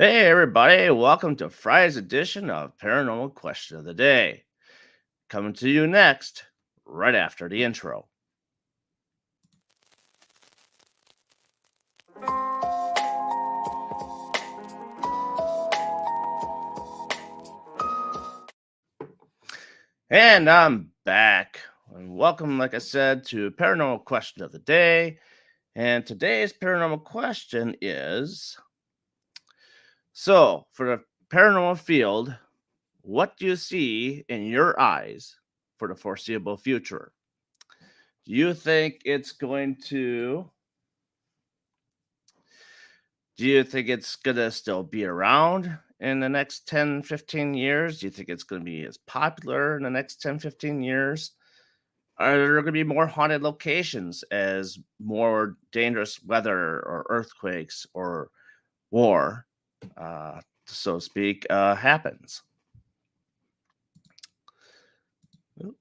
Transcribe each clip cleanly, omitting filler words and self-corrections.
Hey, everybody, welcome to Friday's edition of Paranormal Question of the Day. Coming to you next, right after the intro. And I'm back. And welcome, like I said, to Paranormal Question of the Day. And today's paranormal question is for the paranormal field, what do you see in your eyes for the foreseeable future? Do you think it's going to Do you think it's gonna still be around in the next 10, 15 years? Do you think it's gonna be as popular in the next 10, 15 years? Are there gonna be more haunted locations as more dangerous weather or earthquakes or war, so to speak, happens? Oop.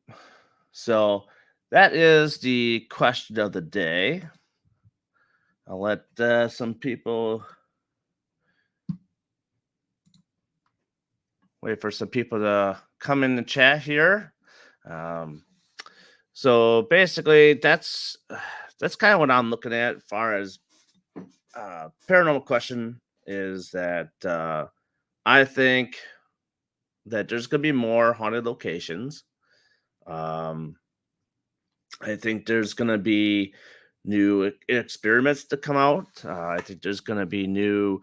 So that is the question of the day. I'll let some people wait for some people to come in the chat here. Um, so basically, that's kind of what I'm looking at as far as paranormal question is that I think that there's going to be more haunted locations. Um, I think there's going to be new experiments to come out. I think there's going to be new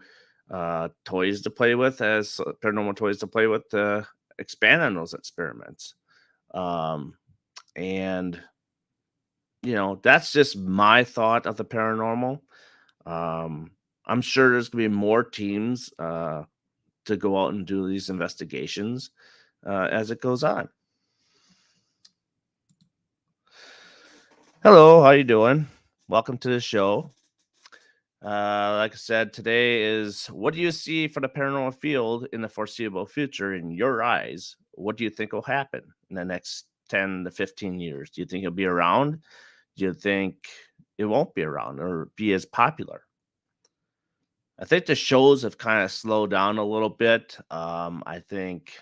toys to play with as paranormal toys to play with to expand on those experiments. Um, and that's just my thought of the paranormal. Um, I'm sure there's gonna be more teams to go out and do these investigations as it goes on. Hello, how you doing? Welcome to the show. Like I said, today is what do you see for the paranormal field in the foreseeable future in your eyes? What do you think will happen in the next 10 to 15 years? Do you think it'll be around? Do you think it won't be around or be as popular? I think the shows have kind of slowed down a little bit. I think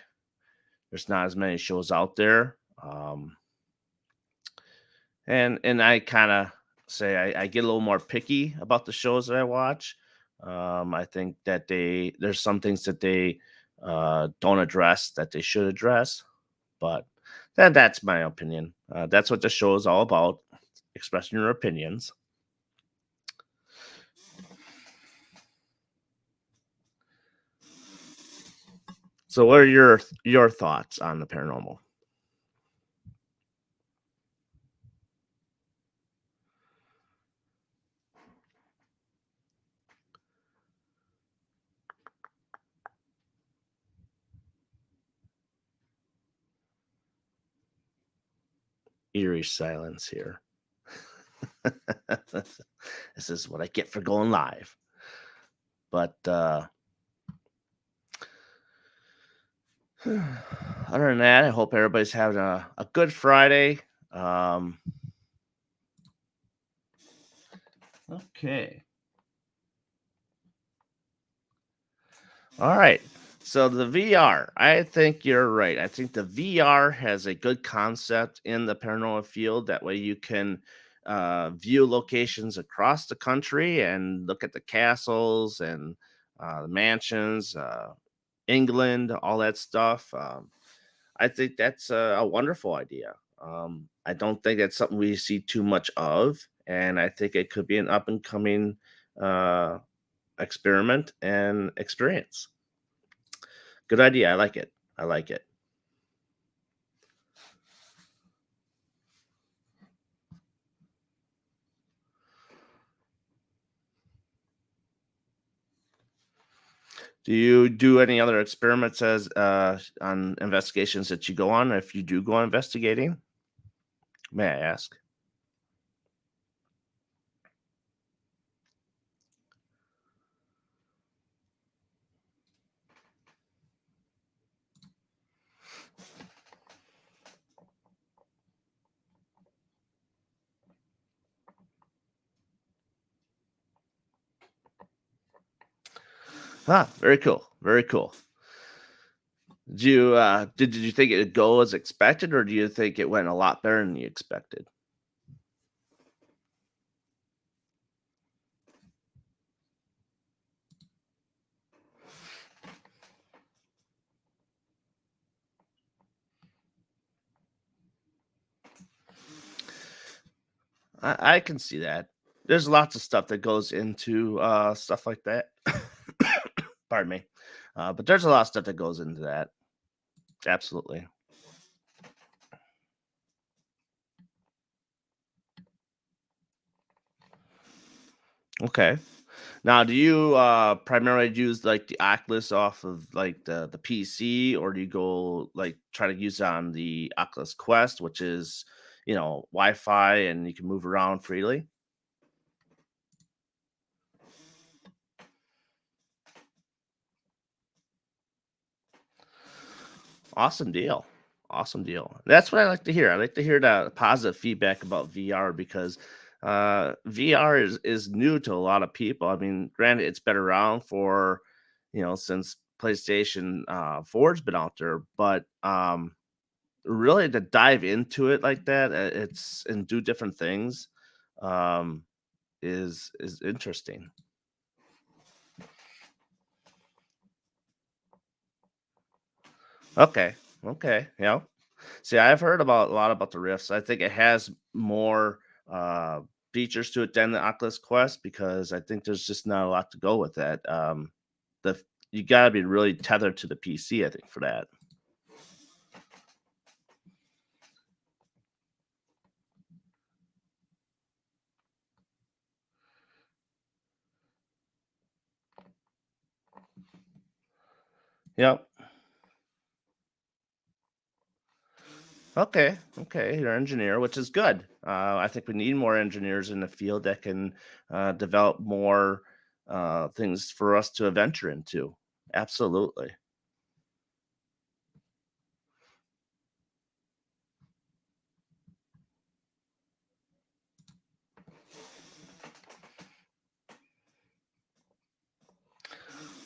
there's not as many shows out there. And I kind of say I get a little more picky about the shows that I watch. I think that there's some things that they don't address that they should address, but that's my opinion. That's what the show is all about, expressing your opinions. So, what are your thoughts on the paranormal? Eerie silence here. This is what I get for going live. But other than that, I hope everybody's having a good Friday. Um, okay. All right. So the VR, I think you're right. I think the VR has a good concept in the paranormal field. That way you can view locations across the country and look at the castles and the mansions, England, all that stuff. I think that's a wonderful idea. I don't think that's something we see too much of, and I think it could be an up and coming uh, experiment and experience. Good idea. I like it. I like it. Do you do any other experiments as on investigations that you go on? If you do go on investigating, may I ask? Ah, very cool. Very cool. Did you think it'd go as expected, or do you think it went a lot better than you expected? I can see that. There's lots of stuff that goes into stuff like that. Pardon me. But there's a lot of stuff that goes into that. Absolutely. Okay. Now, do you primarily use like the Oculus off of like the PC, or do you go like try to use it on the Oculus Quest, which is Wi-Fi and you can move around freely? Awesome deal. Awesome deal. That's what I like to hear. I like to hear that positive feedback about VR because VR is new to a lot of people. I mean, granted, it's been around for since PlayStation 4's been out there, but really to dive into it like that, it's and do different things, um, is interesting. Okay, okay, yeah. See, I've heard about a lot about the Rifts. I think it has more uh, features to it than the Oculus Quest because I think there's just not a lot to go with that. The You got to be really tethered to the PC, I think, for that. Yep. Okay. Okay. You're an engineer, which is good. I think we need more engineers in the field that can develop more things for us to venture into. Absolutely.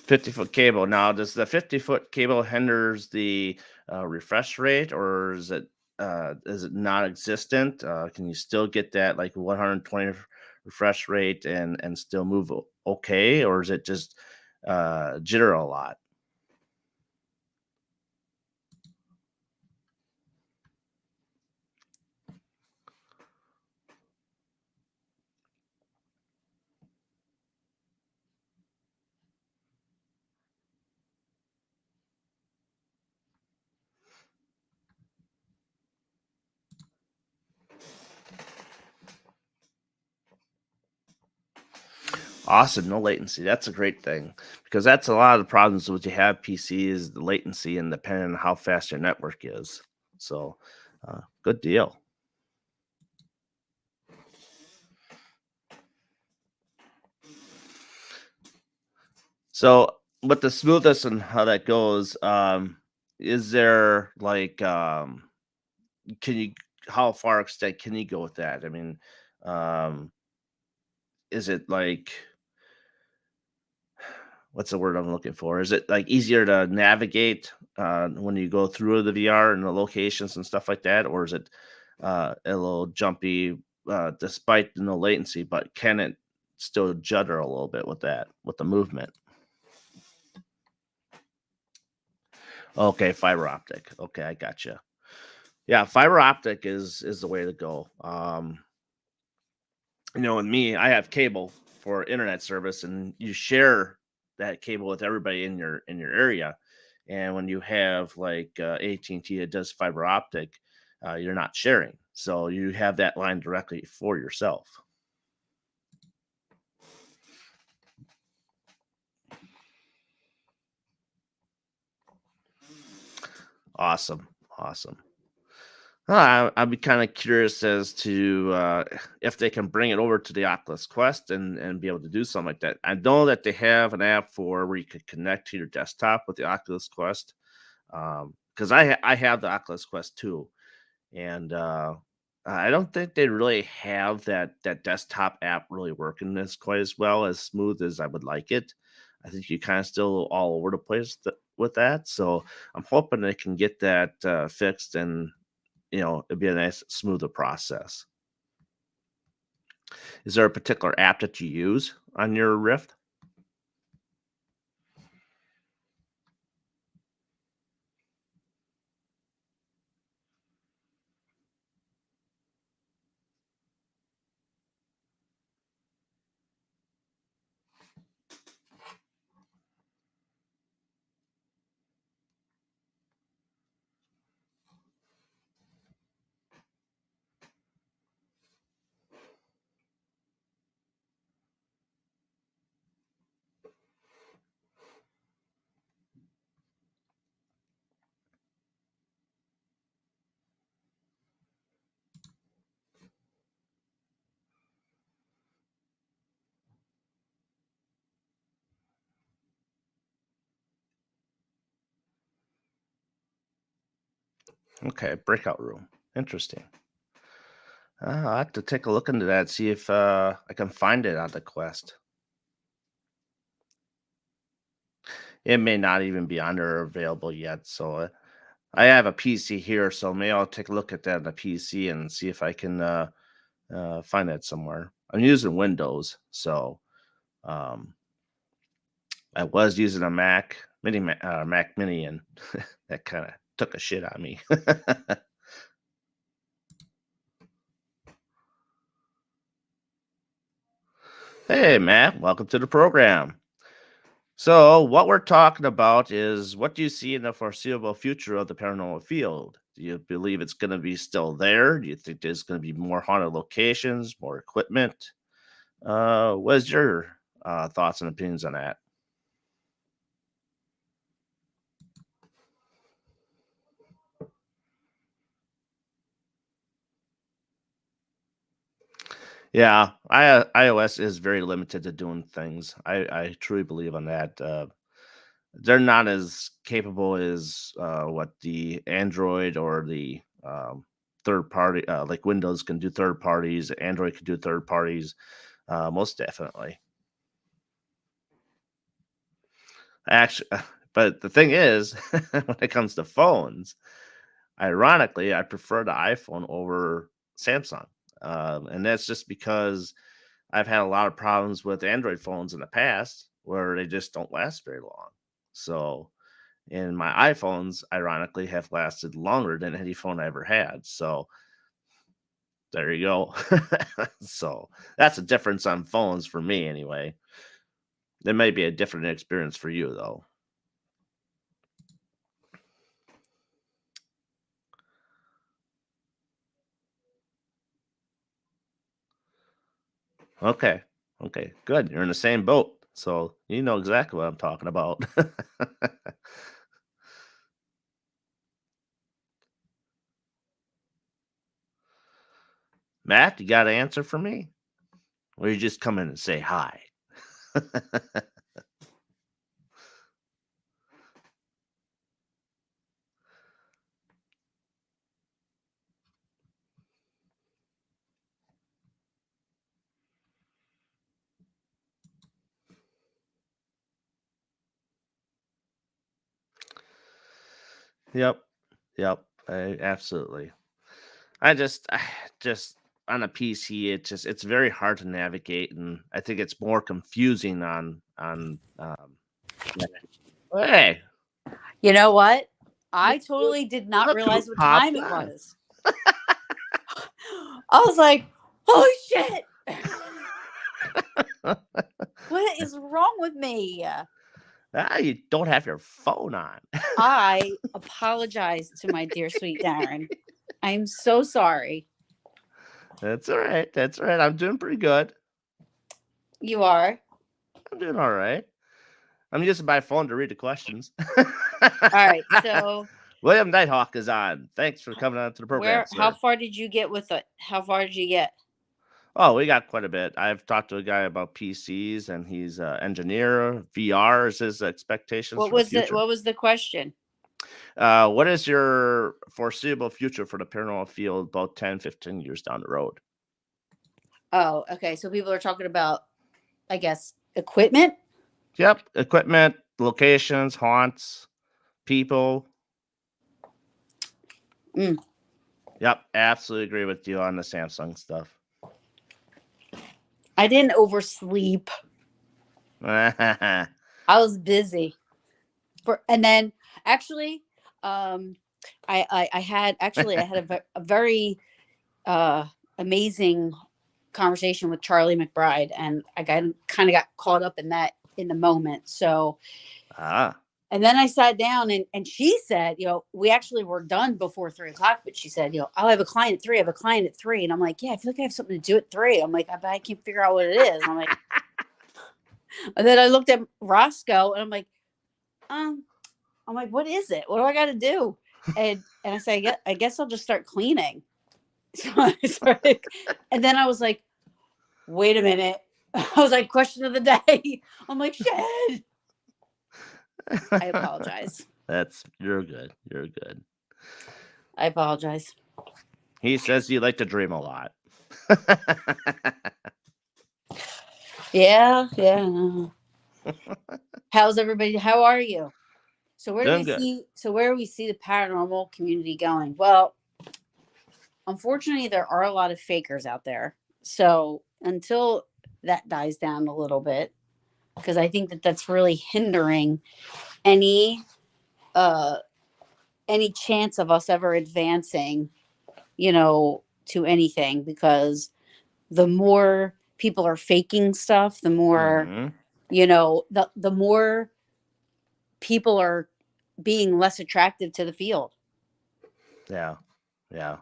50-foot cable. Now, does the 50-foot cable hinders the refresh rate, or is it non-existent? Can you still get that like 120 refresh rate and still move okay, or is it just jitter a lot? Awesome, no latency. That's a great thing because that's a lot of the problems with you have PC is the latency and depending on how fast your network is. So, good deal. So, with the smoothness and how that goes, is there like can you how far extent can you go with that? I mean, um, is it like what's the word I'm looking for? Is it like easier to navigate when you go through the VR and the locations and stuff like that, or is it a little jumpy despite the no latency? But can it still judder a little bit with that with the movement? Okay, fiber optic. Okay, I gotcha. Yeah, fiber optic is the way to go. And me, I have cable for internet service, and you share that cable with everybody in your area. And when you have like AT&T that does fiber optic, you're not sharing, so you have that line directly for yourself. Awesome, awesome. I'd be kind of curious as to if they can bring it over to the Oculus Quest and be able to do something like that. I know that they have an app for where you could connect to your desktop with the Oculus Quest. Because I have the Oculus Quest 2, and I don't think they really have that desktop app really working as quite as well, as smooth as I would like it. I think you kind of still all over the place with that. So I'm hoping they can get that fixed, and it'd be a nice smoother process. Is there a particular app that you use on your Rift? Okay, breakout room. Interesting. I'll have to take a look into that, see if I can find it on the Quest. It may not even be on there available yet. So I have a PC here, so maybe I'll take a look at that on the PC and see if I can find that somewhere. I'm using Windows, so um, I was using a Mac Mini, and that kind of took a shit on me. Hey, Matt, welcome to the program. So, what we're talking about is, what do you see in the foreseeable future of the paranormal field? Do you believe it's going to be still there? Do you think there's going to be more haunted locations, more equipment? What's your thoughts and opinions on that? Yeah, iOS is very limited to doing things. I truly believe on that. They're not as capable as what the Android or the third party, like Windows can do third parties, Android can do third parties, most definitely. Actually, but the thing is, when it comes to phones, ironically, I prefer the iPhone over Samsung, and that's just because I've had a lot of problems with Android phones in the past where they just don't last very long. So, and my iPhones, ironically, have lasted longer than any phone I ever had. So there you go. So that's a difference on phones for me, anyway. There may be a different experience for you, though. Okay. Okay. Good. You're in the same boat. So you know exactly what I'm talking about. Matt, you got an answer for me? Or you just come in and say hi? Yep. Yep. Absolutely. I just on a PC, it's very hard to navigate, and I think it's more confusing on. Mac. Hey, You know what? look, I totally did not look who realize what popped time it on. was. I was like, holy shit. What is wrong with me? You don't have your phone on. I apologize to my dear sweet Darren. I'm so sorry. That's all right. That's all right. I'm doing pretty good. You are. I'm doing all right. I'm using my phone to read the questions. All right. So William Nighthawk is on. Thanks for coming on to the program, how sir. far did you get with it? How far did you get? Oh, we got quite a bit. I've talked to a guy about PCs, and he's an engineer. VR is his expectations What for the was the future. what was the question? What is your foreseeable future for the paranormal field about 10, 15 years down the road? Oh, okay. So people are talking about, I guess, equipment. Yep, equipment, locations, haunts, people. Mm. Yep, absolutely agree with you on the Samsung stuff. I didn't oversleep. Yeah. I was busy. And then actually, I had a very amazing conversation with Charlie McBride, and I kind of got caught up in that in the moment. So, Ah, and then I sat down, and she said, we actually were done before 3 o'clock, but she said, I'll have a client at 3. I have a client at 3, and I'm like, yeah, I feel like I have something to do at 3. I'm like, I can't figure out what it is. And I'm like, and then I looked at Roscoe, and I'm like, what is it? What do I got to do? And I say, I guess I'll just start cleaning. So I started, and then I was like, wait a minute. I was like, question of the day. I'm like, shit. I apologize. You're good. You're good. I apologize. He says you like to dream a lot. Yeah. No. How's everybody? How are you? So where do Doing we good. see? So where do we see the paranormal community going? Well, unfortunately, there are a lot of fakers out there. So until that dies down a little bit, because I think that that's really hindering any uh any chance of us ever advancing, to anything, because the more people are faking stuff, the more, Hmm. the more people are being less attractive to the field. Yeah. Yeah.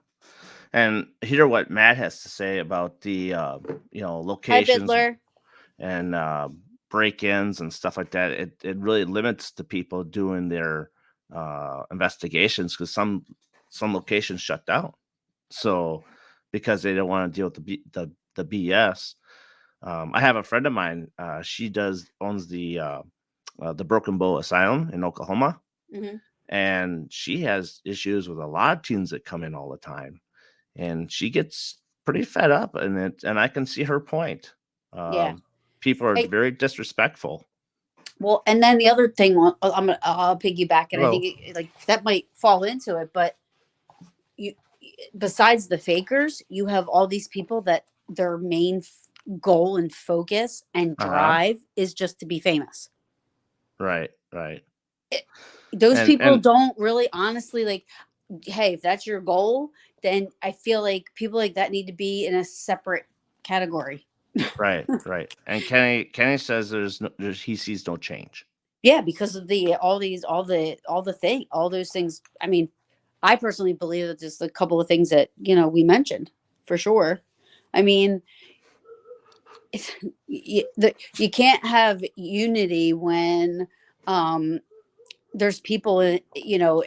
And hear what Matt has to say about the Hi, locations Bidler. and break-ins and stuff like that. It really limits the people doing their investigations because some locations shut down. So because they don't want to deal with the BS. I have a friend of mine. She owns the Broken Bow Asylum in Oklahoma, Hmm. and she has issues with a lot of teens that come in all the time, and she gets pretty fed up. And I can see her point. Yeah. People are Hey, very disrespectful. well, and then the other thing, I'll piggyback, and I think Hello. like that might fall into it, but you, besides the fakers, you have all these people that their main goal and focus and Uh-huh. drive is just to be famous. Right, right. Those people And don't really honestly, like, hey, if that's your goal, then I feel like people like that need to be in a separate category. right, right. And Kenny says he sees no change. Yeah, because of the all those things. I mean, I personally believe that there's a couple of things that we mentioned for sure. I mean, you can't have unity when there's people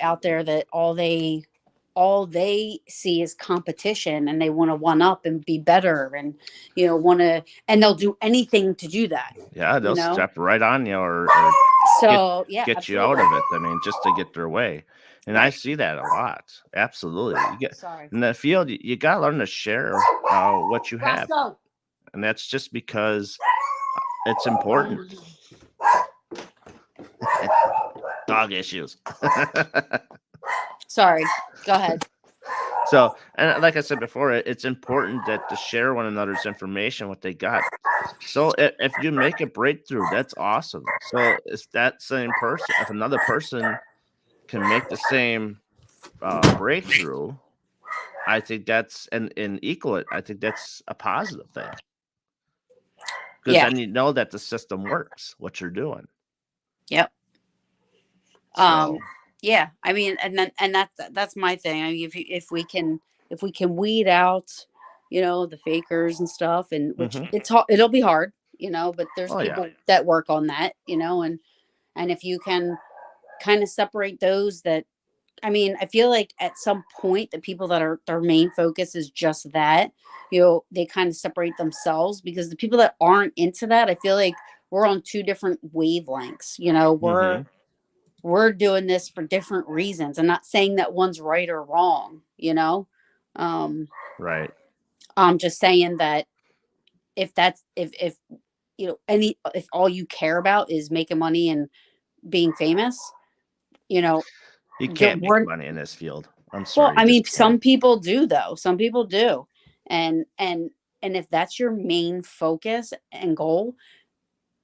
out there that all they see is competition, and they want to one up and be better, and want to, and they'll do anything to do that. Yeah, you they'll know step right on you or get so yeah, get you out absolutely. of it. I mean, just to get their way. And I Right. see that a lot. Absolutely. You get Sorry, in the field, you gotta learn to share what you have. Roscoe. And that's just because it's important. Dog issues. Sorry, go ahead. So, and like I said before, it's important that to share one another's information, what they got. So, if you make a breakthrough, that's awesome. So, if that same person, if another person can make the same breakthrough, I think that's and equal it. I think that's a positive thing because Yeah. then you know that the system works, what you're doing. Yep. So, Yeah, I mean, and that's my thing. I mean, if we can weed out the fakers and stuff, and which mhm. it'll be hard, but there's Oh yeah, people that work on that, and if you can kind of separate those that, I mean, I feel like at some point the people that are their main focus is just that, they kind of separate themselves, because the people that aren't into that, I feel like we're on two different wavelengths. We're hmm we're doing this for different reasons. I'm not saying that one's right or wrong, you know. Um, Right. I'm just saying that if that's if you know any if all you care about is making money and being famous, you know, You can't make we're money in this field. I'm well. sorry, you I mean, just can't. some people do though. Some people do, and and and if that's your main focus and goal,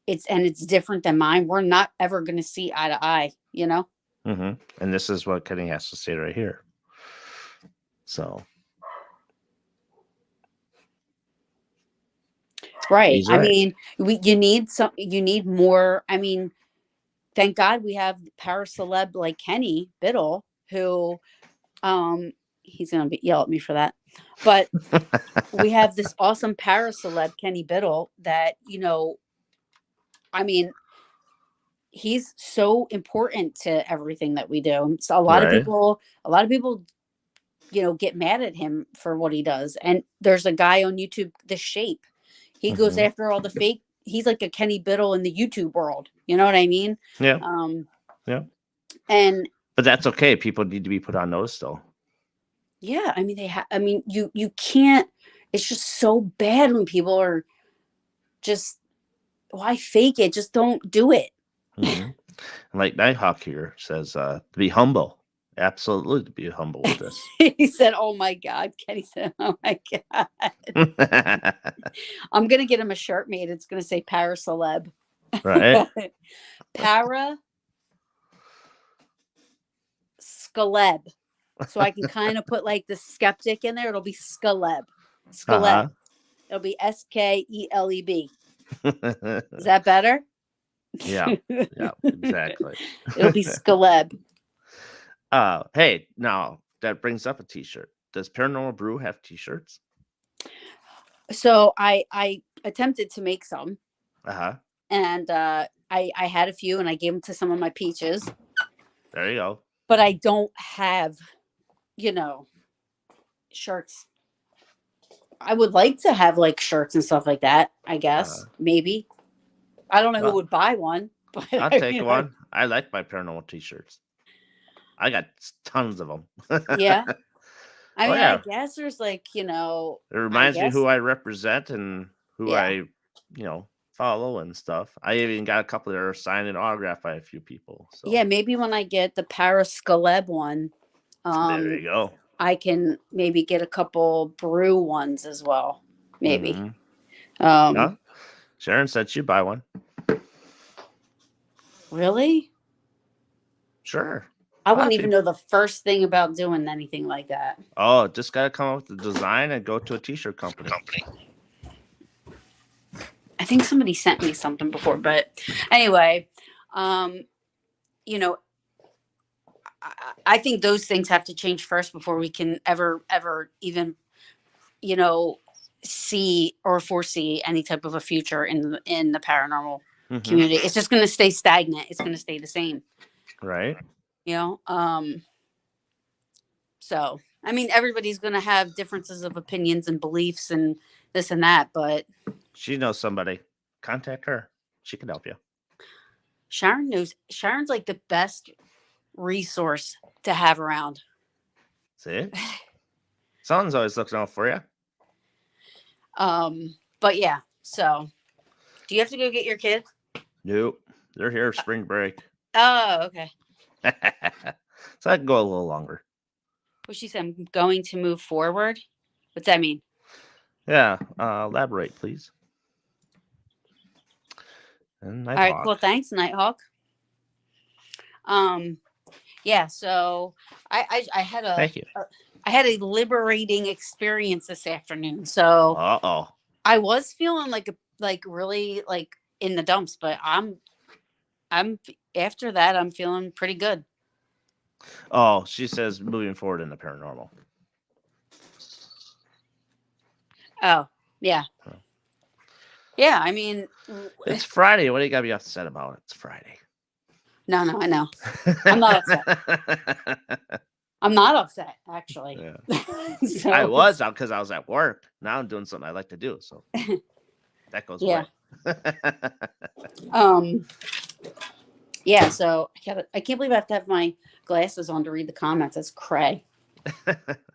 it's different than mine. We're not ever going to see eye to eye, you know. And this is what Kenny has to say right here. So Right. he's I right. mean, you need you need more. I mean, thank God we have power celeb like Kenny Biddle, who, he's going to yell at me for that. But we have this awesome power celeb, Kenny Biddle, that, you know, I mean, he's so important to everything that we do. So Right. a lot of people, you know, get mad at him for what he does. And there's a guy on YouTube, The Shape. He goes Mhm. after all the fake. He's like a Kenny Biddle in the YouTube world. You know what I mean? Yeah. Um, Yeah. and But that's okay. People need to be put on notice, though. yeah, I mean, I mean, you can't. It's just so bad when people are just, why fake it? Just don't do it. hmm Like Nighthawk here says, to be humble. Absolutely, to be humble with this. He said, "Oh my God." Kenny said, "Oh my God." I'm gonna get him a shirt made. It's gonna say Para Celeb. Right. Para Scaleb. So I can kind of put like the skeptic in there. It'll be Scaleb. Scaleb. Uh It'll be Skeleb. huh. Is that better? Yeah. Yeah. Exactly. It'll be Scaleb. Hey, now that brings up a T-shirt. Does Paranormal Brew have T-shirts? So I attempted to make some, Uh huh. and I had a few, and I gave them to some of my peaches, There you go. but I don't have, you know, shirts. I would like to have like shirts and stuff like that. I guess Uh, maybe. I don't know who well, would buy one, but I'll take you know, one. I like my Paranormal T-shirts. I got tons of them. yeah. I Oh mean, I yeah, guess there's like, you know, it I reminds me who guess, I represent and who yeah. I, follow and stuff. I even got a couple that are signed and autographed by a few people. So Yeah, maybe when I get the Paris Scaleb one, there um, you go. I can maybe get a couple brew ones as well. Maybe. Mm-hmm. Um, Yeah. Sharon said she'd buy one. really? Sure. I A lot wouldn't of even people. know the first thing about doing anything like that. Oh, just gotta come up with the design and go to a T-shirt company. I think somebody sent me something before, but anyway, um, you know, I think those things have to change first before we can ever even, you know, see or foresee any type of a future in the paranormal Mm-hmm. community. It's just going to stay stagnant. It's going to stay the same, Right. you know. So I mean, everybody's going to have differences of opinions and beliefs and this and that, but She knows somebody. Contact her. She can help you. Sharon knows. Sharon's like the best resource to have around. See? Someone's always looking out for you. But yeah. So, do you have to go get your kid? Nope. They're here spring break. Oh, okay. So I can go a little longer. Well, she said, "I'm going to move forward." What's that mean? Yeah. Elaborate, please. And All right, Nighthawk. cool. Thanks, Nighthawk. Um, yeah. So I had Thank you. I had a liberating experience this afternoon. So Uh-oh. I was feeling like really like in the dumps, but I'm after that I'm feeling pretty good. Oh, she says moving forward in the paranormal. Oh yeah, Oh. yeah. I mean, It's Friday. What do you got to be upset about? It's Friday. no, I know. I'm not upset. I'm not upset, actually. Yeah. So, I was out because I was at work. Now I'm doing something I like to do. So that goes yeah. away. Um, Yeah, so I can't believe I have to have my glasses on to read the comments. That's cray.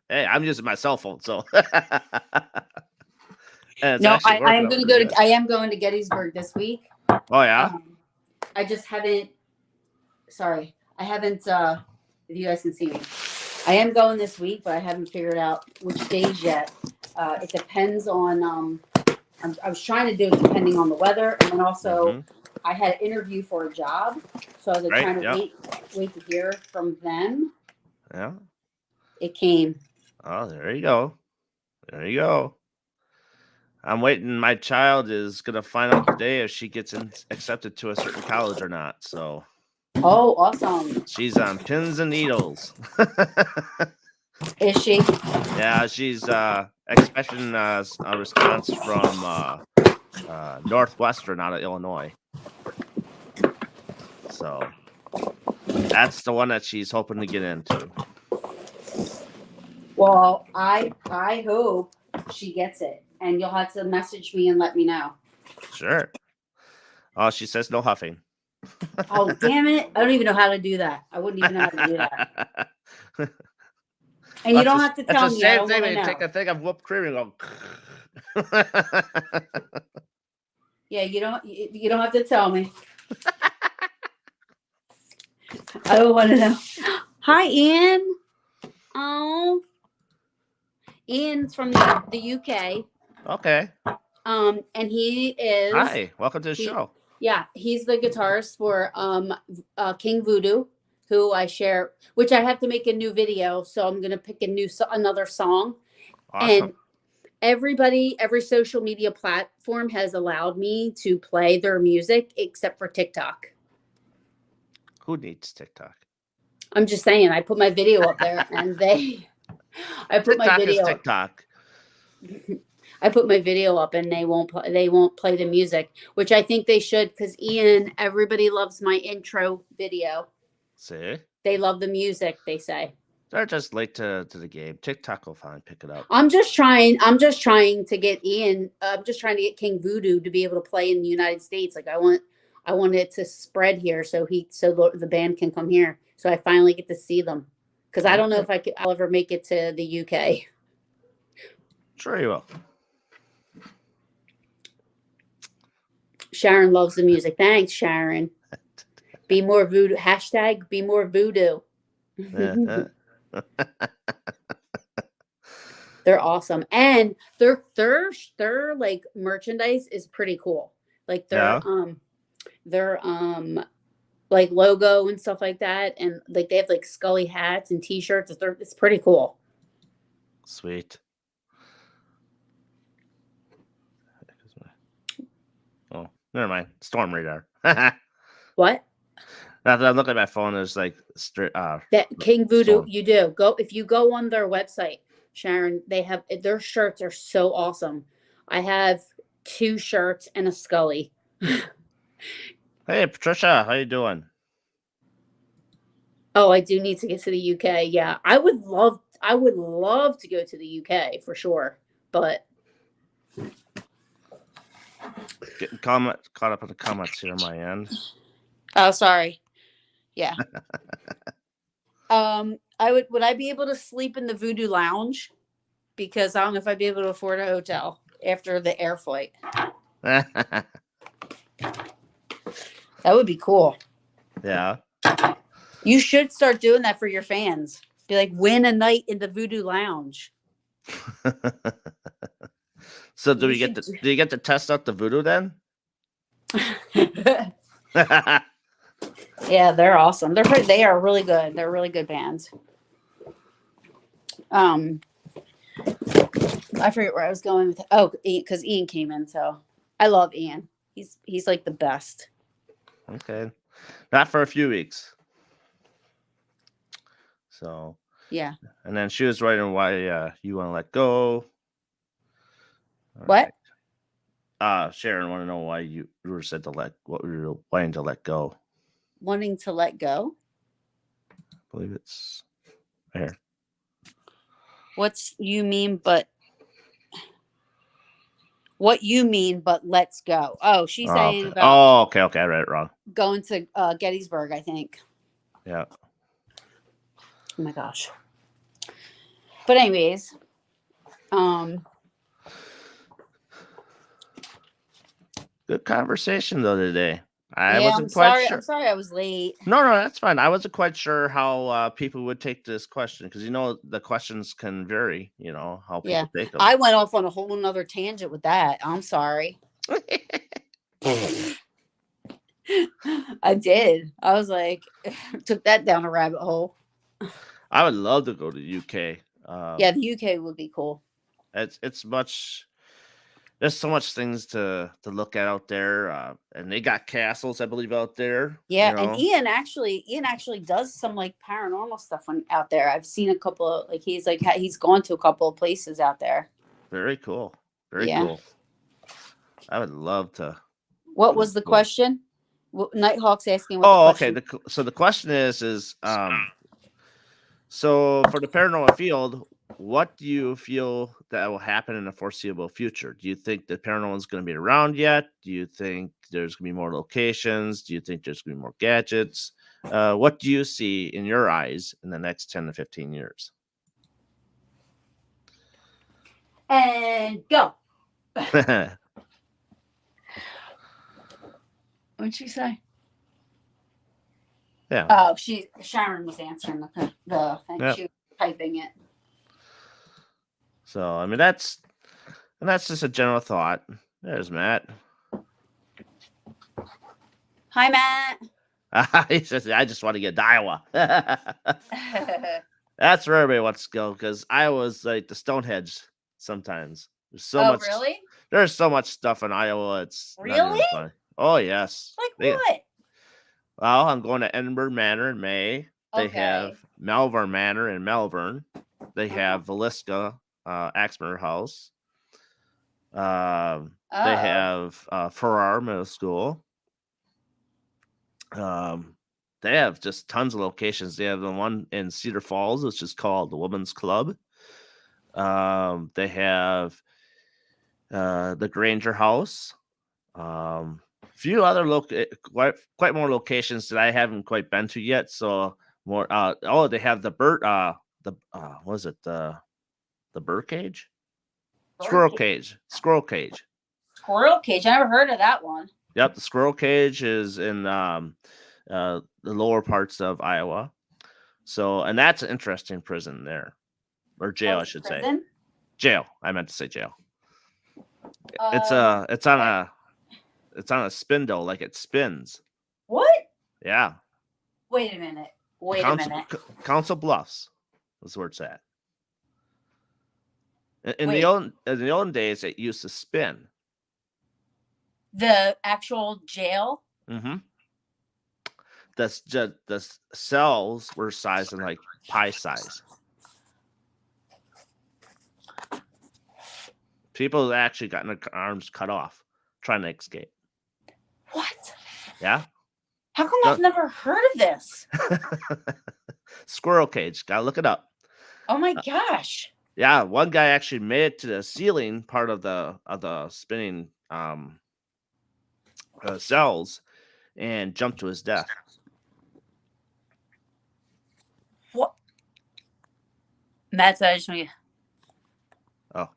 Hey, I'm using my cell phone, so and it's No, actually I working am out going to pretty go good. to I am going to Gettysburg this week. Oh yeah, I just haven't. Sorry, I haven't. If you guys can see me, I am going this week, but I haven't figured out which days yet. It depends on. I was trying to do it depending on the weather, and then also I had an interview for a job, so I was like, right. trying to Yep. wait to hear from them. Yeah. It came. Oh, there you go. There you go. I'm waiting. My child is gonna find out today if she gets accepted to a certain college or not. So Oh, awesome! she's on pins and needles. Is she? Yeah, she's expecting a response from Northwestern out of Illinois. So that's the one that she's hoping to get into. Well, I hope she gets it, and you'll have to message me and let me know. Sure. Oh, she says no huffing. Oh, damn it! I don't even know how to do that. I wouldn't even know how to do that. And you don't have to That's tell the me. I same don't thing want when to you know. take a thing of whipped cream and go. Yeah, you don't have to tell me. I don't want to know. Hi, Ian. Oh, Ian's from the UK. Okay. And he is. Hi. Welcome to the show. Yeah, he's the guitarist for King Voodoo, who I share. Which I have to make a new video, so I'm gonna pick another song. Awesome. And every social media platform has allowed me to play their music except for TikTok. Who needs TikTok? I'm just saying, I put my video up there and I put my TikTok is video TikTok. I put my video up and they won't play the music, which I think they should, because Ian, everybody loves my intro video. See? They love the music, they say. They're just late to the game. TikTok will finally pick it up. I'm just trying to get Ian. I'm just trying to get King Voodoo to be able to play in the United States. Like I want it to spread here, so the band can come here. So I finally get to see them, because I don't know if I'll ever make it to the UK. Sure you will. Sharon loves the music. Thanks, Sharon. Be more voodoo. Hashtag be more voodoo. They're awesome, and their like merchandise is pretty cool. Like their like logo and stuff like that, and like they have like Scully hats and T-shirts. It's pretty cool. Sweet. Oh, never mind. Storm radar. What? Now that I'm looking at my phone, there's like that King Voodoo. storm. You do go if you go on their website, Sharon. They have their shirts are so awesome. I have 2 shirts and a Scully. Hey Patricia, how you doing? Oh, I do need to get to the UK. Yeah, I would love to go to the UK for sure, but Getting caught up in the comments here on my end. Oh, sorry. Yeah. Would I be able to sleep in the Voodoo Lounge? Because I don't know if I'd be able to afford a hotel after the air flight. That would be cool. Yeah. You should start doing that for your fans. Be like, win a night in the Voodoo Lounge. So do you get to test out the voodoo then? Yeah, they're awesome. They are really good. They're really good bands. I forget where I was going with. Oh, because Ian came in, so I love Ian. He's like the best. Okay, not for a few weeks. So yeah, and then she was writing why you want to let go. All what? Right. Sharon want to know why you were said to what we were wanting to let go. Wanting to let go. I believe it's there. What's you mean? But What you mean, but let's go. Oh, she's Oh, saying okay. about Oh, okay. Okay. I read it wrong. going to Gettysburg, I think. Yeah. Oh my gosh. But anyways, um, Good conversation though today. I yeah, I'm wasn't quite sorry. I'm sure. sorry I was late. No, no, that's fine. I wasn't quite sure how people would take this question because the questions can vary. How Yeah, people take them. I went off on a whole nother tangent with that. I'm sorry. I did. I was like, took that down a rabbit hole. I would love to go to UK. Yeah, the UK would be cool. It's much. There's so much things to look at out there, and they got castles, I believe, out there. Yeah, and Ian actually does some like paranormal stuff out there. I've seen a couple of like he's gone to a couple of places out there. Very cool. Very Yeah. cool. I would love to. What was the question? Nighthawk's asking what the Oh, okay. question. So the question is so for the paranormal field, what do you feel that will happen in the foreseeable future? Do you think the paranormal is going to be around yet? Do you think there's going to be more locations? Do you think there's going to be more gadgets? What do you see in your eyes in the next 10 to 15 years? And go. What'd she say? Yeah. Oh, Sharon was answering the thing. Yep. She was typing it. So I mean that's just a general thought. There's Matt. Hi, Matt. He says, I just want to get to Iowa. That's where everybody wants to go because Iowa's like the Stonehenge sometimes. There's so much. Really? There's so much stuff in Iowa. It's not even Really? funny. Oh, yes. Like what? Well, I'm going to Edinburgh Manor in May. They Okay. have Malvern Manor in Malvern. They have Villisca, Axmer House. They have Farrar Middle School. They have just tons of locations. They have the one in Cedar Falls, which is called the Women's Club. They have the Granger House. Few other quite more locations that I haven't quite been to yet. So more. They have the what is it? The bird cage, squirrel cage. Squirrel cage. I never heard of that one. Yep, the squirrel cage is in the lower parts of Iowa. So, and that's an interesting prison there, or jail, I should say. Jail. I meant to say jail. It's on a spindle, like it spins. What? Yeah. Wait a minute. Council Bluffs is where it's at. In the olden days, it used to spin. The actual jail. Mm-hmm. The cells were sized in like pie size. People actually gotten their arms cut off trying to escape. What? Yeah. How come I've never heard of this? Squirrel cage. Gotta look it up. Oh my gosh. Yeah, one guy actually made it to the ceiling part of the spinning cells and jumped to his death. What? Matt said, Oh.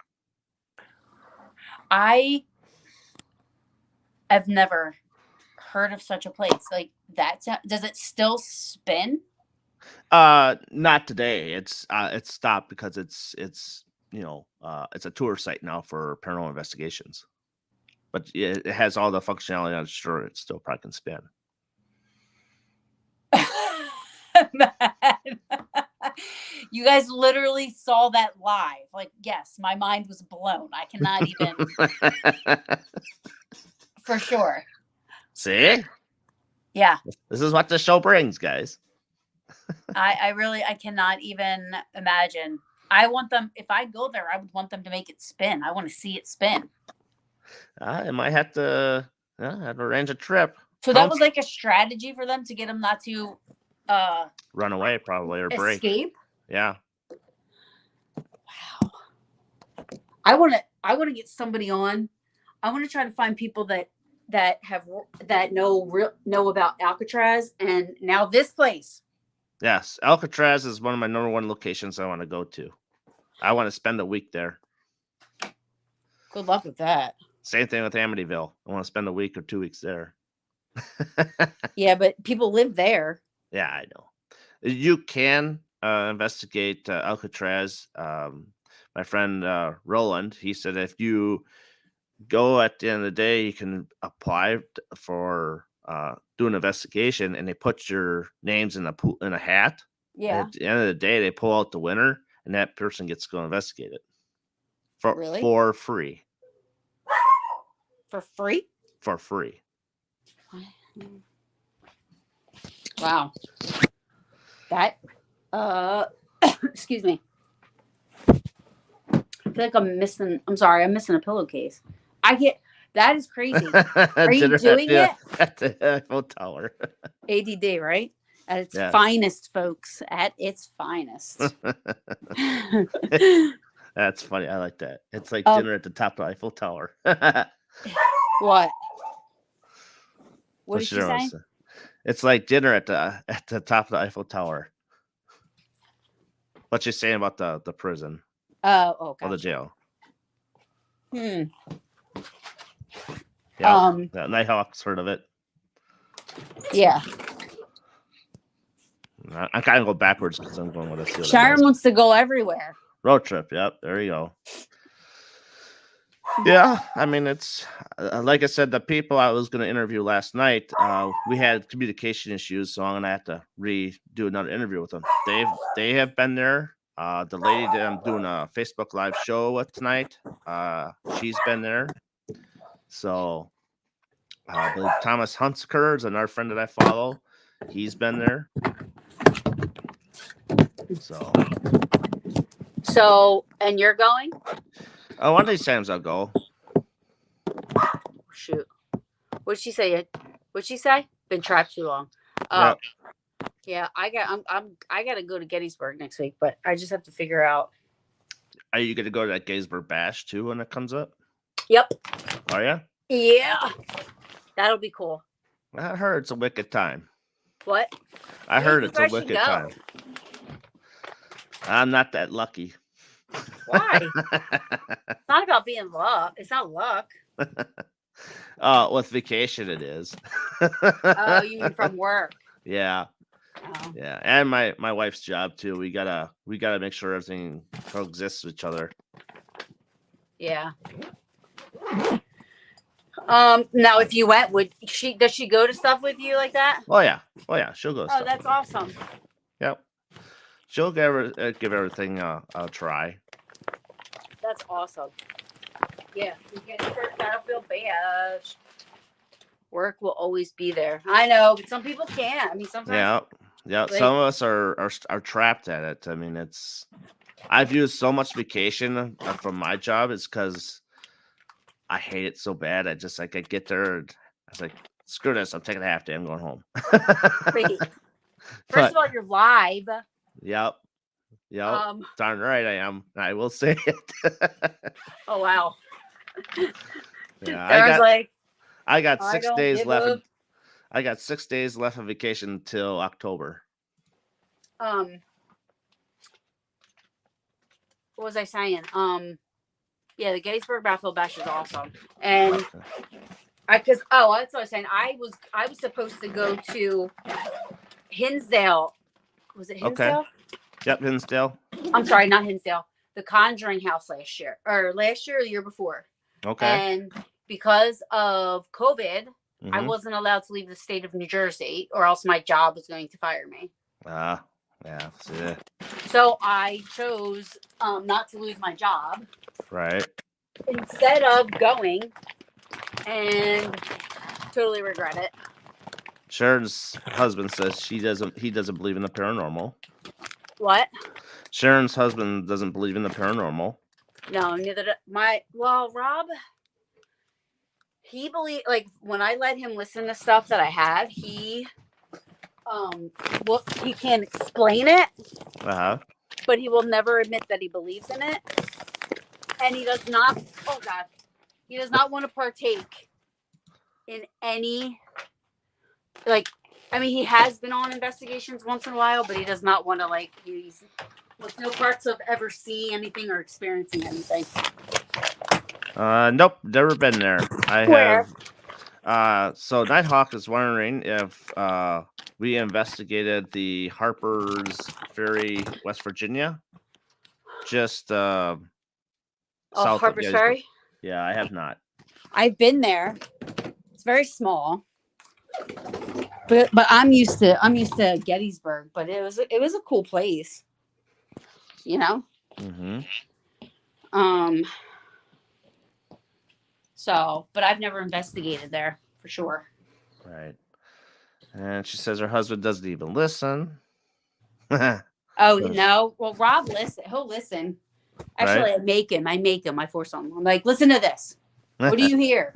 I have never heard of such a place. Like that. Does it still spin? Not today. It's stopped because it's it's a tour site now for paranormal investigations. But it has all the functionality. I'm sure it still probably can spin. You guys literally saw that live. Like, yes, my mind was blown. I cannot even. For sure. See? Yeah. This is what the show brings, guys. I cannot even imagine. I want them, if I go there, I would want them to make it spin. I want to see it spin. I might have to arrange a trip. So that was like a strategy for them to get them not to run away, probably, or break. Escape? Yeah. Wow. I want to get somebody on I want to try to find people that know about Alcatraz and now this place. Yes, Alcatraz is one of my number one locations I want to go to. I want to spend a week there. Good luck with that. Same thing with Amityville. I want to spend a week or 2 weeks there. Yeah, but people live there. Yeah, I know. You can investigate Alcatraz. My friend Roland, he said if you go at the end of the day, you can apply for do an investigation, and they put your names in a hat. Yeah. And at the end of the day, they pull out the winner, and that person gets to go investigate it for free. For free? For free. Wow. That excuse me. I feel like I'm missing a pillowcase. That is crazy. Are you doing it? At the Eiffel Tower. ADD, right? At its finest, folks. At its finest. That's funny. I like that. It's like dinner at the top of the Eiffel Tower. What? What did she say? It's like dinner at the top of the Eiffel Tower. What you saying about the prison? Gotcha. Or the jail? Yeah. Nighthawk's heard of it. Yeah. I kind of go backwards because I'm going with it. Sharon wants to go everywhere. Road trip. Yep. There you go. Yeah, I mean, it's like I said, the people I was going to interview last night, we had communication issues, so I'm going to have to redo another interview with them. They have been there. The lady that I'm doing a Facebook Live show with tonight, she's been there. So I believe Thomas Hunsaker is another friend that I follow. He's been there. So, and you're going? One of these times I'll go. Shoot. What'd she say? Been trapped too long. Yep. Yeah, I gotta go to Gettysburg next week, but I just have to figure out. Are you gonna go to that Gettysburg Bash too when it comes up? Yep. Are you? Yeah. That'll be cool. I heard it's a wicked time. What? I heard it's a wicked time. I'm not that lucky. Why? It's not about being luck. It's not luck. With vacation it is. Oh, you mean from work? Yeah. Oh. Yeah, and my wife's job too. We gotta make sure everything coexists with each other. Yeah. Now if you went, does she go to stuff with you like that? Oh yeah, she'll go. Oh, that's awesome. Yep. She'll give everything a try. That's awesome. Yeah, you get Battlefield Bash. Work will always be there. I know, but some people can't. I mean, sometimes. Yeah. Like, some of us are trapped at it. I mean, I've used so much vacation from my job. It's because I hate it so bad. I get there and I was like, screw this. I'm taking a half day. I'm going home. First of all, you're live. Yep. Darn right I am. I will say it. Oh wow. Yeah, I got 6 days left. I got 6 days left of vacation until October. What was I saying? Yeah, the Gettysburg Battlefield Bash is awesome, and that's what I was saying. I was supposed to go to Hinsdale. Was it Hinsdale? Okay. Yep, Hinsdale. I'm sorry, not Hinsdale. The Conjuring House last year or the year before. Okay. And because of COVID, I wasn't allowed to leave the state of New Jersey, or else my job was going to fire me. Yeah. So I chose not to lose my job. Right. Instead of going, and totally regret it. Sharon's husband says he doesn't believe in the paranormal. What? Sharon's husband doesn't believe in the paranormal. No, neither Rob. He believed, like, when I let him listen to stuff that I have, he he can't explain it. But he will never admit that he believes in it. And he does not. Oh God. He does not want to partake in any, like, I mean, he has been on investigations once in a while, but he does not want to, like, he's with no parts of ever seeing anything or experiencing anything. Nope, never been there. I Where? have. So Nighthawk is wondering if we investigated the Harper's Ferry, West Virginia, just south of Harper's Gettysburg. Ferry? Yeah, I have not. I've been there. It's very small. But I'm used to Gettysburg, but it was a cool place. You know? Mm-hmm. So, but I've never investigated there for sure. Right. And she says her husband doesn't even listen. Oh no. Well, Rob listen. He'll listen. Actually, Right? I make him. I force him. I'm like, listen to this. What do you hear?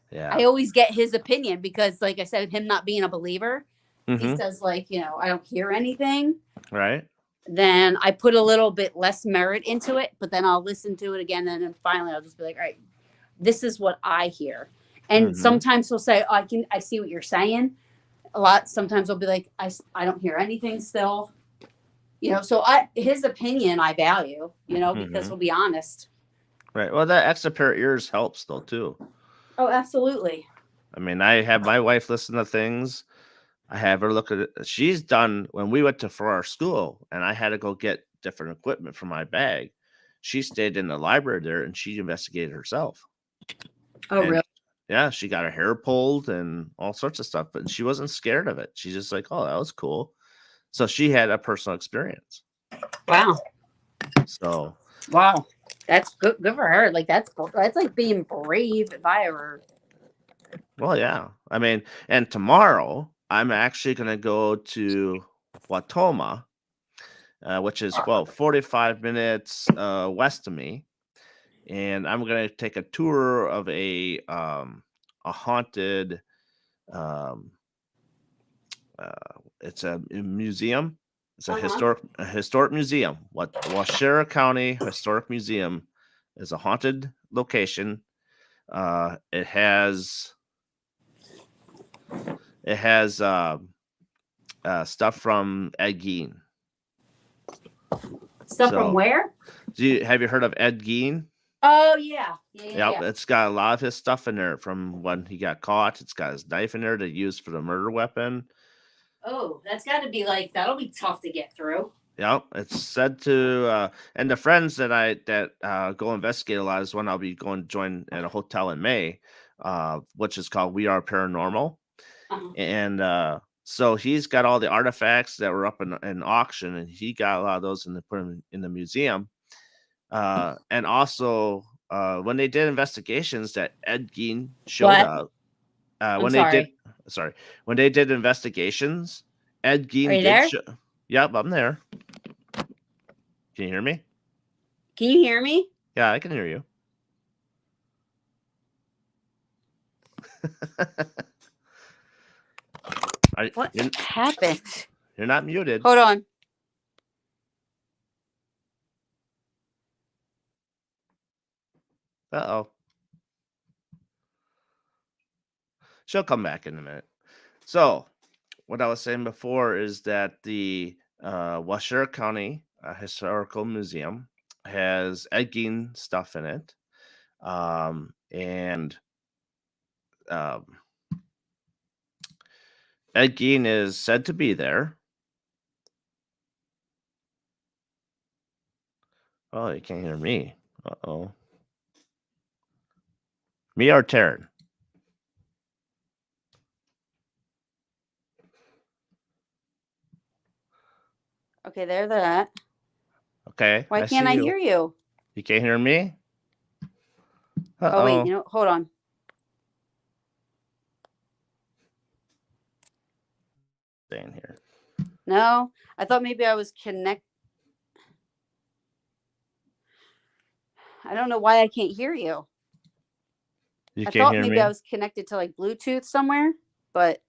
Yeah. I always get his opinion because, like I said, him not being a believer, Mm-hmm. he says, like, I don't hear anything. Right. Then I put a little bit less merit into it, but then I'll listen to it again, and then finally I'll just be like, all right, this is what I hear. And sometimes he'll say, oh, I see what you're saying. Sometimes I'll be like, I don't hear anything still. So his opinion I value, because he'll be honest. Right. Well, that extra pair of ears helps though too. Oh, absolutely. I mean, I have my wife listen to things. I have her look at it. She's done when we went for our school, and I had to go get different equipment for my bag. She stayed in the library there, and she investigated herself. Oh, really? Yeah, she got her hair pulled and all sorts of stuff, but she wasn't scared of it. She's just like, oh, that was cool. So she had a personal experience. Wow. So. Wow. That's good for her. Like, that's like being brave if I ever. Well, yeah. I mean, and tomorrow I'm actually going to go to Watoma, which is 45 minutes west of me, and I'm going to take a tour of a haunted. It's a museum. It's a historic museum. What Washera County Historic Museum is a haunted location. It has stuff from Ed Gein. From where? Have you heard of Ed Gein? Oh yeah. Yeah. It's got a lot of his stuff in there from when he got caught. It's got his knife in there that he used for the murder weapon. Oh, that's got to be that'll be tough to get through. Yep, it's said to, and the friends that go investigate a lot is one I'll be going to join at a hotel in May, which is called YOUYR Paranormal, and so he's got all the artifacts that were up in auction, and he got a lot of those and put them in the museum, and also when they did investigations that Ed Gein showed up, when they did investigations, Ed Gein did. Yep, I'm there. Can you hear me? Can you hear me? Yeah, I can hear you. What happened? You're not muted. Hold on. Uh-oh. She'll come back in a minute. So, what I was saying before is that the Washera County Historical Museum has Ed Gein stuff in it. And Ed Gein is said to be there. Oh, you can't hear me. Uh-oh. Me or Taryn? Okay, there that. Okay. Why can't I hear you? You can't hear me? Uh-oh. Oh, wait, hold on. Staying here. No, I thought maybe I was connected. I don't know why I can't hear you. I thought maybe I was connected to Bluetooth somewhere, but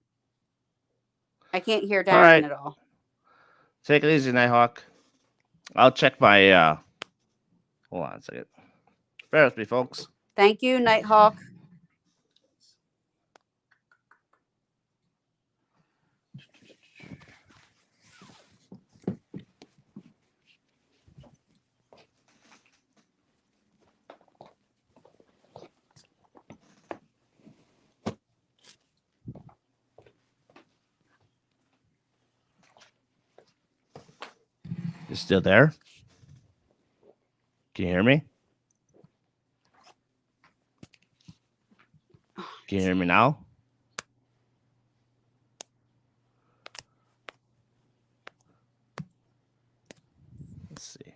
I can't hear Darren at all. Take it easy, Nighthawk. I'll check my hold on a second. Bear with me, folks. Thank you, Nighthawk. You still there? Can you hear me? Can you hear me now? Let's see.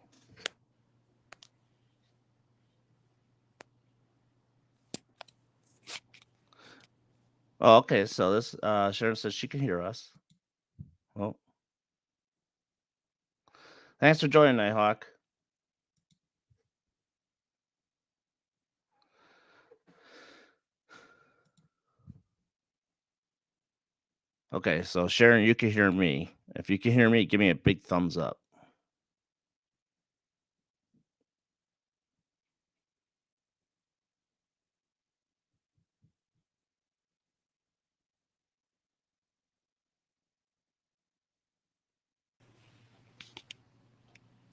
Oh, okay. So this Sharon says she can hear us. Well, thanks for joining, Nighthawk. Okay, so Sharon, you can hear me. If you can hear me, give me a big thumbs up.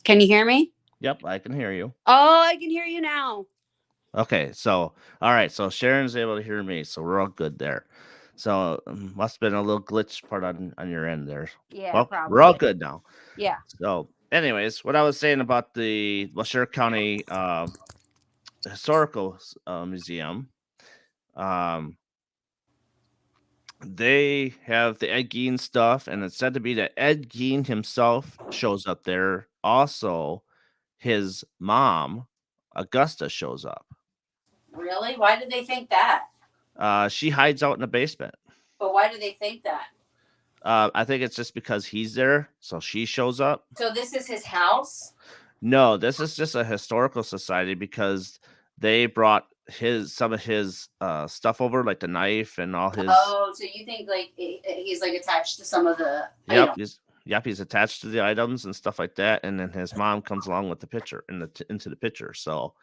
Can you hear me? Yep, I can hear you. Oh, I can hear you now. Okay, so all right, so Sharon's able to hear me, so we're all good there. So must have been a little glitch part on your end there. Yeah, Well, probably. we're all good now. Yeah. So, anyways, what I was saying about the Washoe County Historical Museum, um, they have the Ed Gein stuff, and it's said to be that Ed Gein himself shows up there. Also, his mom, Augusta, shows up. Really? Why did they think that? She hides out in the basement. But why do they think that? I think it's just because he's there, so she shows up. So this is his house? No, this is just a historical society because they brought some of his stuff over, like the knife and all his. Oh, so you think like he's like attached to some of the Yep, items? he's attached to the items and stuff like that, and then his mom comes along with the picture into the picture. So,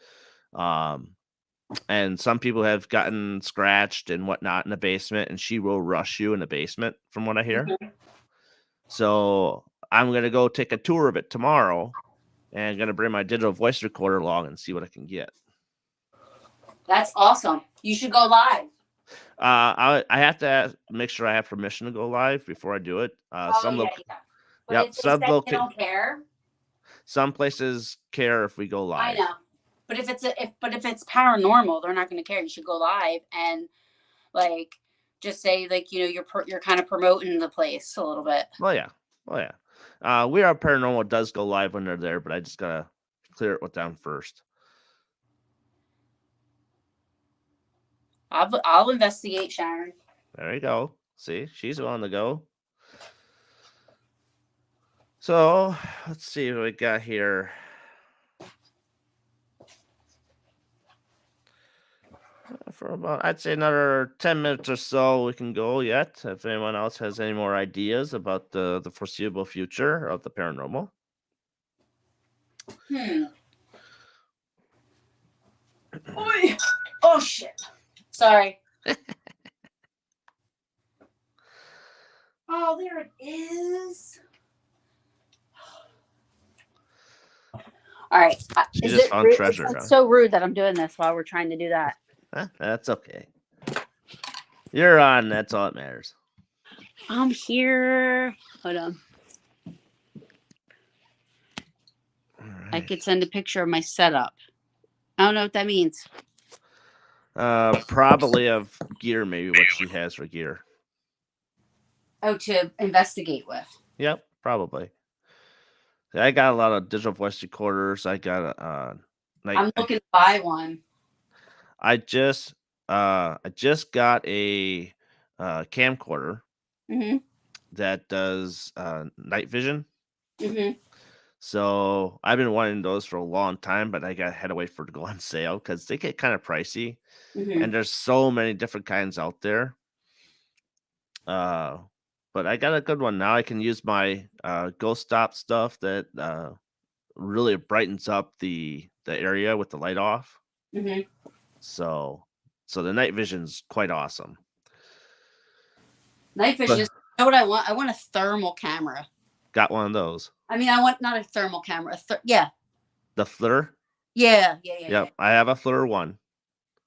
and some people have gotten scratched and whatnot in the basement, and she will rush you in the basement, from what I hear. Mm-hmm. So I'm gonna go take a tour of it tomorrow, and gonna bring my digital voice recorder along and see what I can get. That's awesome. You should go live. I have to make sure I have permission to go live before I do it. Yeah. But Yep, if they say they don't care. Some places care if we go live. I know. But if it's paranormal, they're not going to care. You should go live and like just say like you're kind of promoting the place a little bit. Well, yeah. We Are Paranormal does go live when they're there, but I just gotta clear it with them first. I'll investigate, Sharon. There you go. See, she's on the go. So let's see what we got here. For about, I'd say another 10 minutes or so, we can go yet. If anyone else has any more ideas about the foreseeable future of the paranormal. Oh shit. Sorry. Oh, there it is. All right. She just found rude? treasure. It's so rude that I'm doing this while we're trying to do that. That's okay. You're on. That's all that matters. I'm here. Hold on. Right. I could send a picture of my setup. I don't know what that means. Probably of gear, maybe what she has for gear. Oh, to investigate with. Yep, probably. I got a lot of digital voice recorders. I got I'm looking to buy one. I just got a camcorder that does night vision. So I've been wanting those for a long time, but had to wait for it to go on sale because they get kind of pricey, and there's so many different kinds out there. But I got a good one now. I can use my ghost stop stuff that really brightens up the area with the light off. So the night vision's quite awesome. Night vision. But You know what I want? I want a thermal camera. got one of those. I mean, I want not a thermal camera. Yeah, The FLIR. yeah. Yep, I have a FLIR one.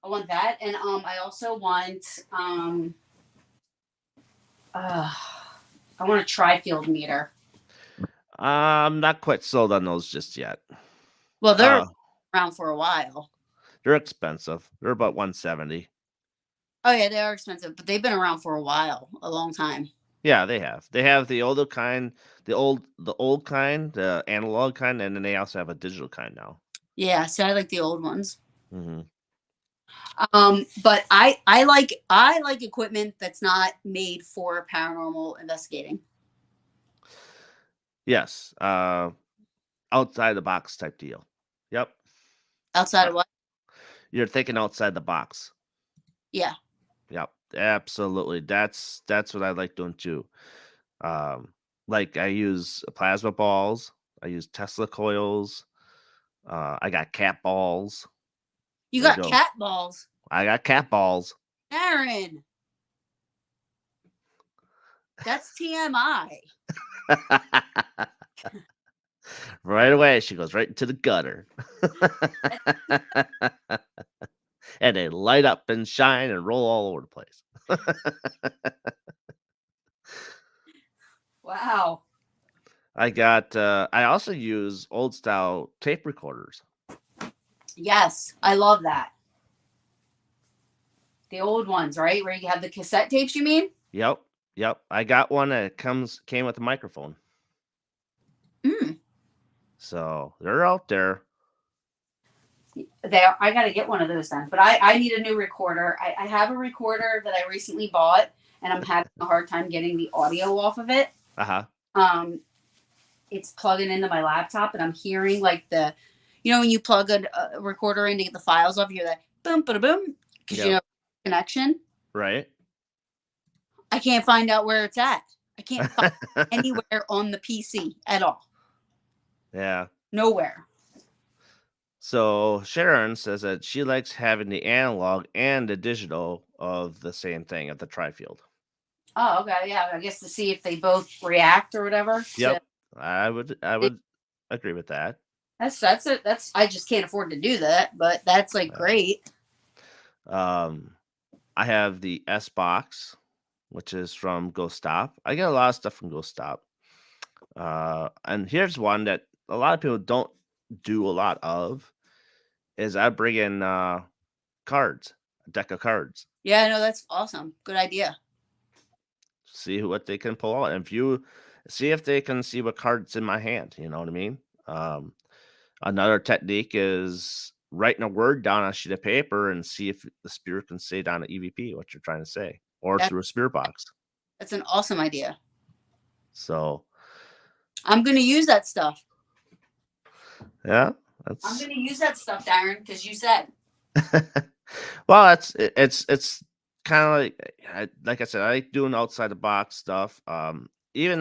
I want that, and I also want I want a tri-field meter. I'm not quite sold on those just yet. Well, they're around for a while. They're expensive. They're about 170. Oh yeah, they are expensive, but they've been around for a while, a long time. Yeah, they have. They have the older kind, the old kind, the analog kind, and then they also have a digital kind now. Yeah, so I like the old ones. Mm-hmm. But I like equipment that's not made for paranormal investigating. Yes, outside the box type deal. Yep. Outside of what? You're thinking outside the box. Yeah. Yep, absolutely. That's what I like doing too. Like I use plasma balls. I use Tesla coils. I got cat balls. You There got cat balls. I got cat balls. Aaron. That's TMI. Right away, she goes right into the gutter. And they light up and shine and roll all over the place. Wow. I also use old style tape recorders. Yes, I love that. The old ones, right? Where you have the cassette tapes, you mean? Yep. I got one that came with a microphone. So they're out there. I got to get one of those then. But I need a new recorder. I have a recorder that I recently bought, and I'm having a hard time getting the audio off of it. It's plugging into my laptop, and I'm hearing like when you plug a recorder in to get the files off, you hear that boom, ba boom, because connection. Right. I can't find out where it's at. I can't find it anywhere on the PC at all. Yeah. Nowhere. So Sharon says that she likes having the analog and the digital of the same thing at the tri-field. Oh, okay. Yeah, I guess to see if they both react or whatever. Yep. I would agree with that. That's it. I just can't afford to do that, but that's like great. I have the S box, which is from Go Stop. I get a lot of stuff from Go Stop. And here's one that a lot of people don't do a lot of is I bring in cards, a deck of cards. Yeah, no, that's awesome. Good idea. See what they can pull out. And if you see if they can see what cards in my hand, you know what I mean? Another technique is writing a word down on a sheet of paper and see if the spirit can say down an EVP what you're trying to say, or through a spirit box. That's an awesome idea. So I'm going to use that stuff. Yeah, I'm going to use that stuff, Darren, because you said. Well, it's kind of like I said, I like doing outside the box stuff. Even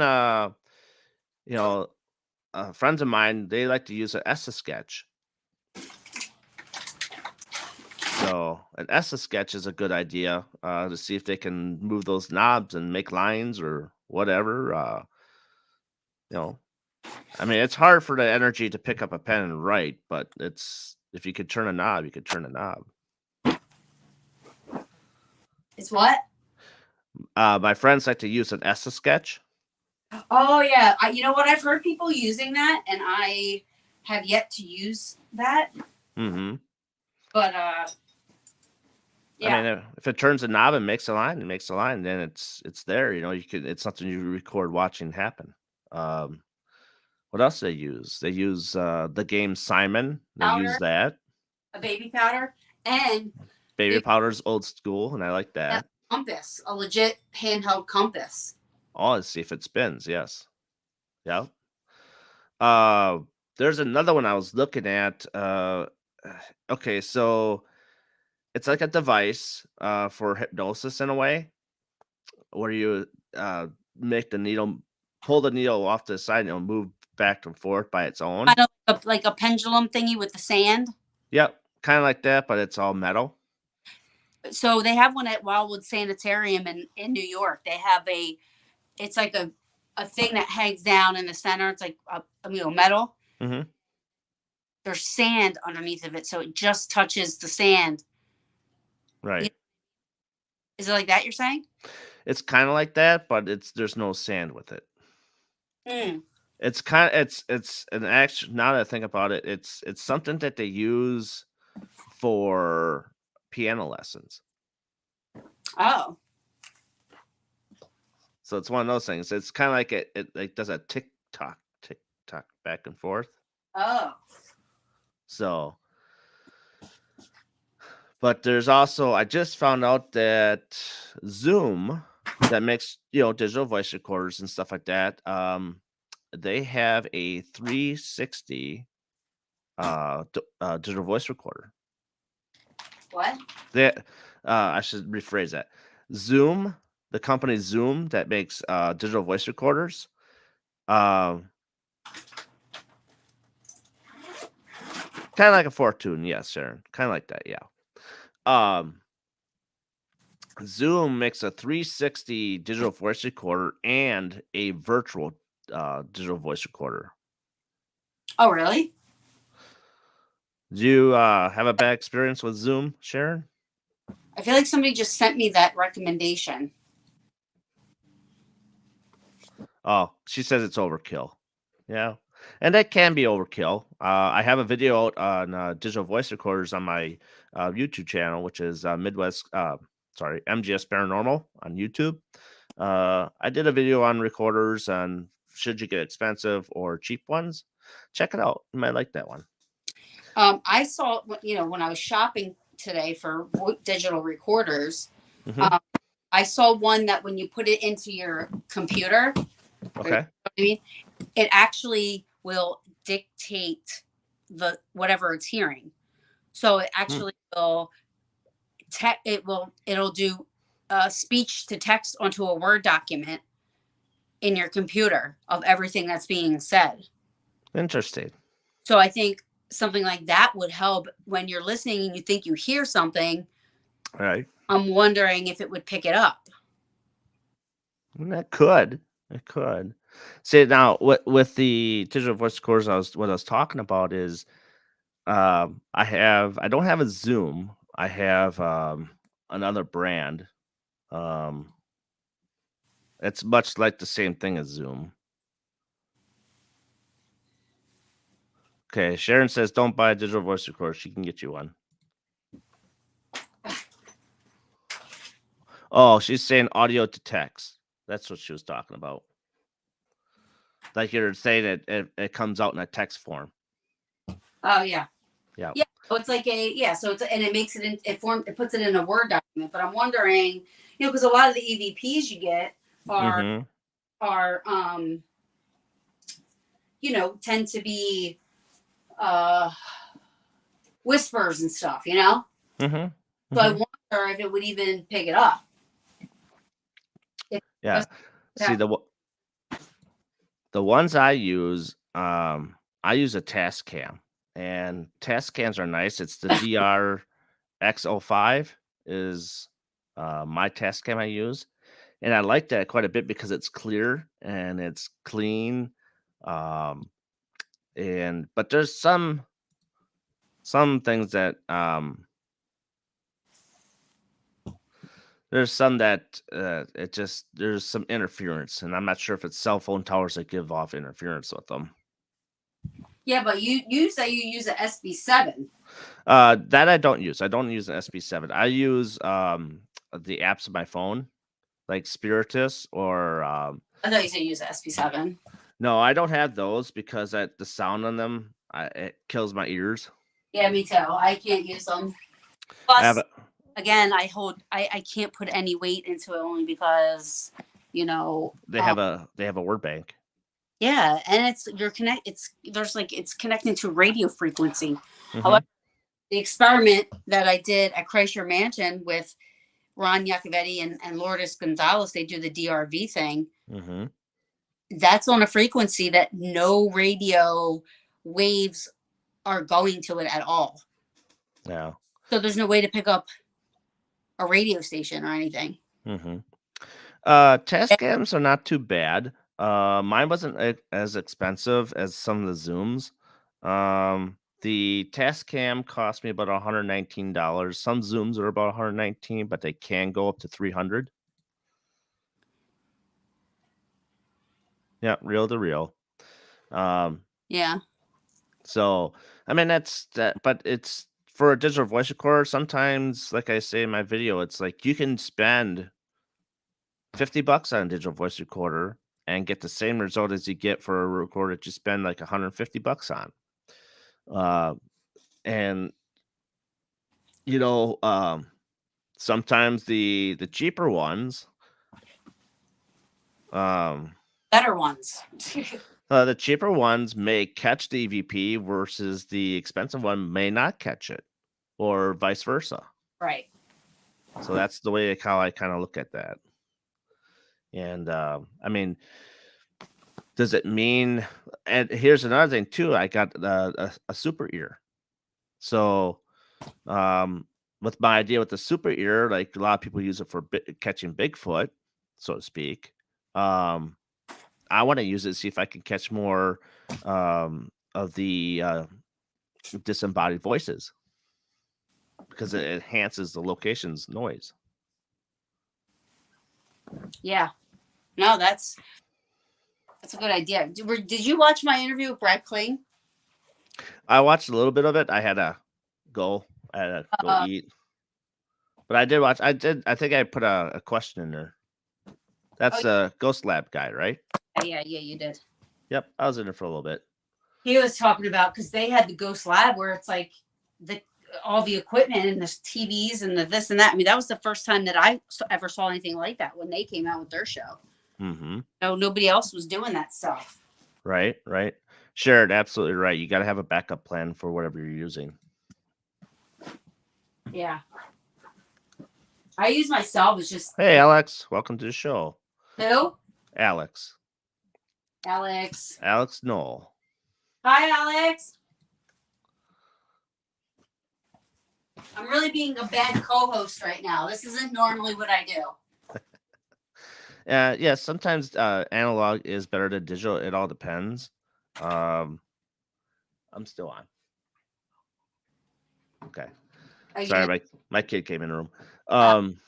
friends of mine, they like to use an Etch-a-Sketch. So an Etch-a-Sketch is a good idea to see if they can move those knobs and make lines or whatever. I mean, it's hard for the energy to pick up a pen and write, but if you could turn a knob, you could turn a knob. It's what? My friends like to use an Etch-a-Sketch. Oh yeah, you know what? I've heard people using that, and I have yet to use that. Mm-hmm. But yeah. I mean, if it turns a knob and makes a line, then it's there. It's something you record watching happen. What else do they use? They use the game Simon. They use that. A baby powder and baby powder's old school, and I like that. Compass, a legit handheld compass. Oh, let's see if it spins. Yes. Yeah. There's another one I was looking at. Okay, so it's like a device for hypnosis in a way, where you make the needle, pull the needle off to the side, and it'll move back and forth by its own. Kind of like a pendulum thingy with the sand. Yep, kind of like that, but it's all metal. So they have one at Wildwood Sanitarium in New York. They have it's like a thing that hangs down in the center. It's like metal. Mm-hmm. There's sand underneath of it, so it just touches the sand. Right. Is it like that you're saying? It's kind of like that, but there's no sand with it. Mm. It's kind of it's an action. Now that I think about it, it's something that they use for piano lessons. Oh. So it's one of those things. It's kind of like it like does a tick tock back and forth. Oh. So, but there's also I just found out that Zoom that makes digital voice recorders and stuff like that. They have a 360 digital voice recorder. What? I should rephrase that. Zoom, the company Zoom that makes digital voice recorders. Kind of like a Fortune, yes, Sharon. Kind of like that, yeah. Zoom makes a 360 digital voice recorder and a virtual digital voice recorder. Oh, really? Do you have a bad experience with Zoom, Sharon? I feel like somebody just sent me that recommendation. Oh, she says it's overkill. Yeah, and that can be overkill. I have a video out on digital voice recorders on my YouTube channel, which is MGS Paranormal on YouTube. I did a video on recorders and should you get expensive or cheap ones. Check it out. You might like that one. I saw, when I was shopping today for digital recorders, Mm-hmm. I saw one that when you put it into your computer, Okay. It actually will dictate whatever it's hearing. So it actually will it'll do speech to text onto a Word document in your computer of everything that's being said. Interesting. So I think something like that would help when you're listening and you think you hear something. Right. I'm wondering if it would pick it up. That could. It could. See now with the digital voice recorders, what I was talking about is I don't have a Zoom. I have another brand. It's much like the same thing as Zoom. Okay, Sharon says don't buy a digital voice recorder. She can get you one. Oh, she's saying audio to text. That's what she was talking about. Like you're saying it comes out in a text form. Oh yeah. Yeah. Yeah. So it's like and it makes it it puts it in a Word document. But I'm wondering, because a lot of the EVPs you get are tend to be whispers and stuff, Mm-hmm. So I wonder if it would even pick it up. Yeah. See the ones I use a task cam, and task cams are nice. It's the DRX05 is my task cam I use, and I like that quite a bit because it's clear and it's clean. But there's some things that there's some that there's some interference, and I'm not sure if it's cell phone towers that give off interference with them. Yeah, but you say you use an SB7. That I don't use. I don't use an SB7. I use the apps on my phone, like Spiritus or I thought you said you use an SB7. No, I don't have those because the sound on them it kills my ears. Yeah, me too. I can't use them. Plus, again, I can't put any weight into it only because they have a word bank. Yeah, and it's connecting to radio frequency. Mm-hmm. However, the experiment that I did at Kreischer Mansion with Ron Iacovetti and Lourdes Gonzalez, they do the DRV thing. Mm-hmm. That's on a frequency that no radio waves are going to it at all. Yeah. So there's no way to pick up a radio station or anything. Mm-hmm. Test cams are not too bad. Mine wasn't as expensive as some of the Zooms. The test cam cost me about $119. Some Zooms are about 119, but they can go up to 300. Yeah, reel to reel. Yeah. So I mean that's that, but it's for a digital voice recorder. Sometimes, like I say in my video, it's like you can spend $50 on a digital voice recorder and get the same result as you get for a recorder that you spend like $150 on. Uh, and you know, sometimes the cheaper ones, um, Better ones. the cheaper ones may catch the EVP versus the expensive one may not catch it, or vice versa. Right. So that's the way how I kind of look at that. And I mean, does it mean? And here's another thing too. I got a super ear. So with my idea with the super ear, like a lot of people use it for catching Bigfoot, so to speak. I want to use it to see if I can catch more of the disembodied voices because it enhances the location's noise. Yeah. No, that's a good idea. Did you watch my interview with Brad Kling? I watched a little bit of it. I had to go. I had to go eat. But I did watch. I think I put a question in there. That's a Ghost Lab guy, right? Yeah, you did. Yep, I was in it for a little bit. He was talking about because they had the Ghost Lab where it's like all the equipment and the TVs and the this and that. I mean, that was the first time that I ever saw anything like that when they came out with their show. Mm-hmm. No, nobody else was doing that stuff. Right. Sure, absolutely right. You got to have a backup plan for whatever you're using. Yeah. I use myself as just. Hey, Alex, welcome to the show. Who? Alex. Alex Knoll. Hi, Alex. I'm really being a bad co-host right now. This isn't normally what I do. Yeah, sometimes analog is better than digital. It all depends. I'm still on. Okay. Sorry, my kid came in the room.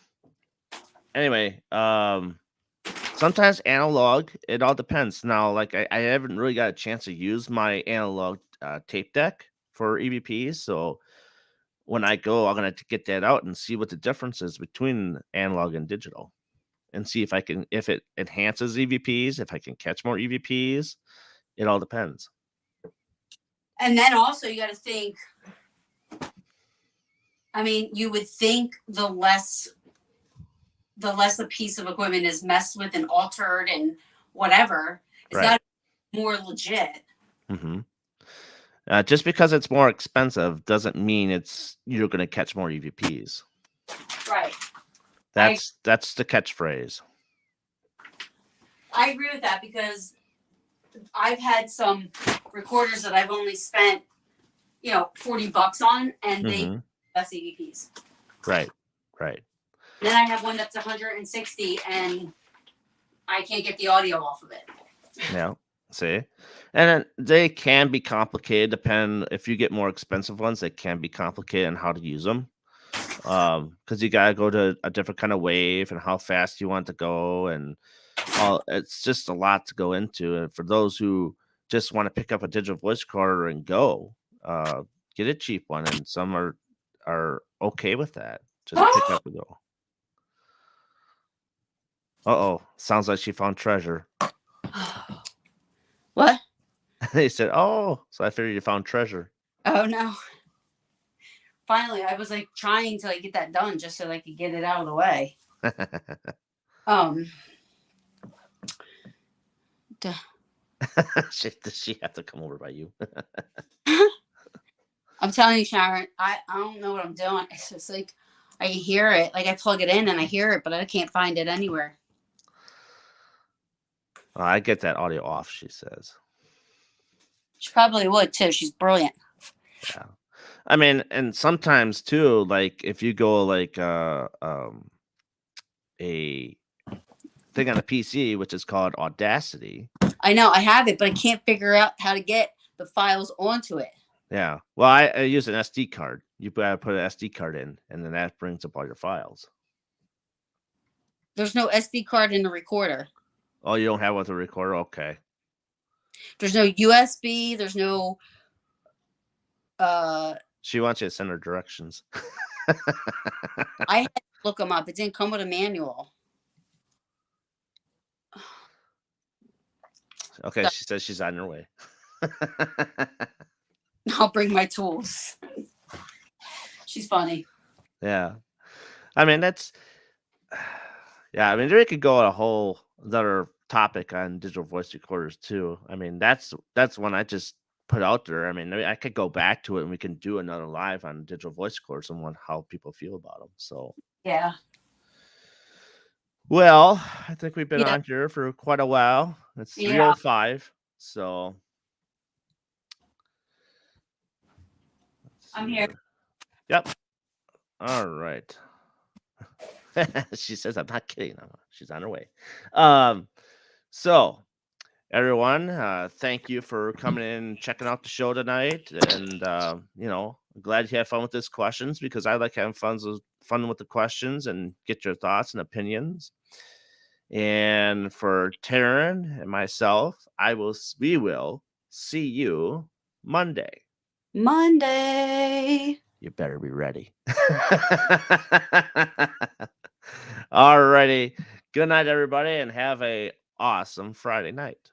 Anyway, sometimes analog, it all depends. Now, like I haven't really got a chance to use my analog tape deck for EVPs, so when I go, I'm gonna get that out and see what the difference is between analog and digital, and see if it enhances EVPs, if I can catch more EVPs. It all depends. And then also you got to think. I mean, you would think the less a piece of equipment is messed with and altered and whatever, it's got to be more legit. Mm-hmm. Just because it's more expensive doesn't mean you're going to catch more EVPs. Right. That's the catchphrase. I agree with that because I've had some recorders that I've only spent, $40 on, and they best EVPs. Right. Then I have one that's 160, and I can't get the audio off of it. Yeah. See, and they can be complicated. Depend if you get more expensive ones, they can be complicated on how to use them. Because you gotta go to a different kind of wave and how fast you want to go, and it's just a lot to go into. And for those who just want to pick up a digital voice recorder and go, get a cheap one, and some are okay with that. Just pick up and go. Sounds like she found treasure. What? They said, "Oh," so I figured you found treasure. Oh no! Finally, I was like trying to get that done just so I could get it out of the way. Does she have to come over by you? I'm telling you, Sharon, I don't know what I'm doing. It's just like I hear it, like I plug it in and I hear it, but I can't find it anywhere. I get that audio off, she says. She probably would too. She's brilliant. Yeah. I mean, and sometimes too, like if you go like a thing on a PC, which is called Audacity. I know I have it, but I can't figure out how to get the files onto it. Yeah. Well, I use an SD card. You gotta put an SD card in, and then that brings up all your files. There's no SD card in the recorder. Oh, you don't have one with a recorder? Okay. There's no USB. There's no. She wants you to send her directions. I had to look them up. It didn't come with a manual. Okay, she says she's on her way. I'll bring my tools. She's funny. Yeah. I mean, that's yeah, I mean, we could go on a whole another topic on digital voice recorders too. I mean, that's one I just put out there. I mean, I could go back to it and we can do another live on digital voice recorders and how people feel about them. So Yeah. well, I think we've been Yeah. on here for quite a while. It's Yeah. 3:05, so let's I'm see here. Yep. All right. She says, "I'm not kidding. She's on her way." So everyone, thank you for coming in and checking out the show tonight. And you know, I'm glad you had fun with these questions because I like having fun with the questions and get your thoughts and opinions. And for Taryn and myself, we will see you Monday. Monday. You better be ready. All righty. Good night, everybody, and have a awesome Friday night.